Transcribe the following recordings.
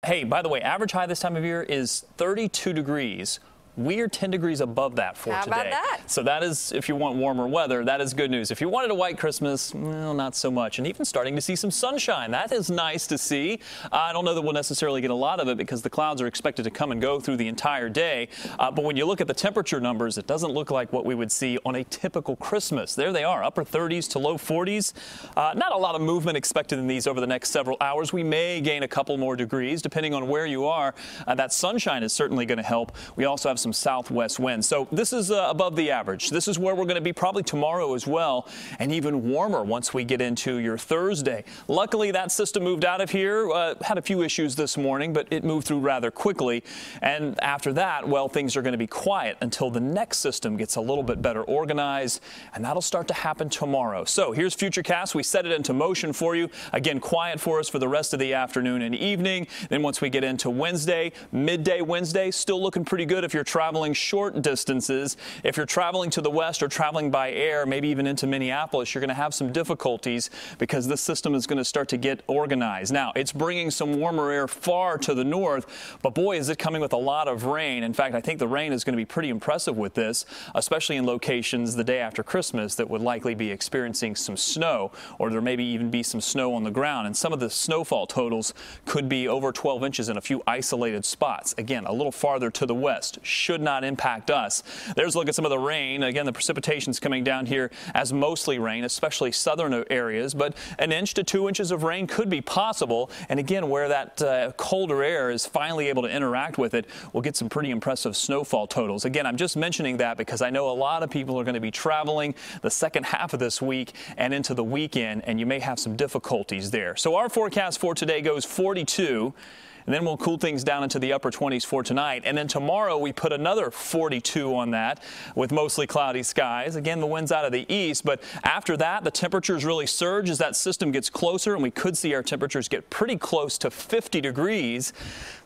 Hey, by the way, average high this time of year is 32 degrees. We are 10 degrees above that for today. How about that? So that is, if you want warmer weather, that is good news. If you wanted a white Christmas, well, not so much. And even starting to see some sunshine. That is nice to see. I don't know that we'll necessarily get a lot of it because the clouds are expected to come and go through the entire day. But when you look at the temperature numbers, it doesn't look like what we would see on a typical Christmas. There they are, upper 30s to low 40s. Not a lot of movement expected in these over the next several hours. We may gain a couple more degrees depending on where you are. That sunshine is certainly going to help. We also have some southwest winds. So this is above the average. This is where we're going to be probably tomorrow as well, and even warmer once we get into your Thursday. Luckily, that system moved out of here. Had a few issues this morning, but it moved through rather quickly. And after that, well, things are going to be quiet until the next system gets a little bit better organized, and that'll start to happen tomorrow. So here's Futurecast. We set it into motion for you. Again, quiet for us for the rest of the afternoon and evening. Then once we get into Wednesday, midday Wednesday, still looking pretty good if you're traveling short distances. If you're traveling to the west or traveling by air, maybe even into Minneapolis, you're going to have some difficulties because this system is going to start to get organized. Now, it's bringing some warmer air far to the north, but boy, is it coming with a lot of rain. In fact, I think the rain is going to be pretty impressive with this, especially in locations the day after Christmas that would likely be experiencing some snow, or there maybe even be some snow on the ground. And some of the snowfall totals could be over 12 inches in a few isolated spots. Again, a little farther to the west. Should not impact us. There's a look at some of the rain. Again, the precipitation's coming down here as mostly rain, especially southern areas, but 1 inch to 2 inches of rain could be possible. And again, where that colder air is finally able to interact with it, we'll get some pretty impressive snowfall totals. Again, I'm just mentioning that because I know a lot of people are going to be traveling the second half of this week and into the weekend, and you may have some difficulties there. So our forecast for today goes 42. And then we'll cool things down into the upper 20s for tonight. And then tomorrow we put another 42 on that with mostly cloudy skies. Again, the wind's out of the east. But after that, the temperatures really surge as that system gets closer. And we could see our temperatures get pretty close to 50 degrees.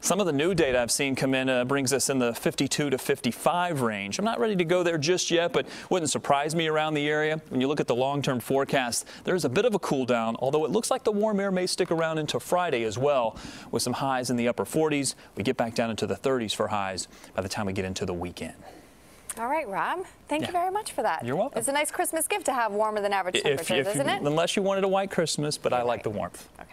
Some of the new data I've seen come in brings us in the 52 to 55 range. I'm not ready to go there just yet, but wouldn't surprise me around the area. When you look at the long-term forecast, there's a bit of a cool down, although it looks like the warm air may stick around into Friday as well with some highs in the upper 40s. We get back down into the 30s for highs by the time we get into the weekend. All right, Rob. Thank you very much for that. You're welcome. It's a nice Christmas gift to have warmer than average temperatures, isn't it? Unless you wanted a white Christmas, but I like the warmth. Okay.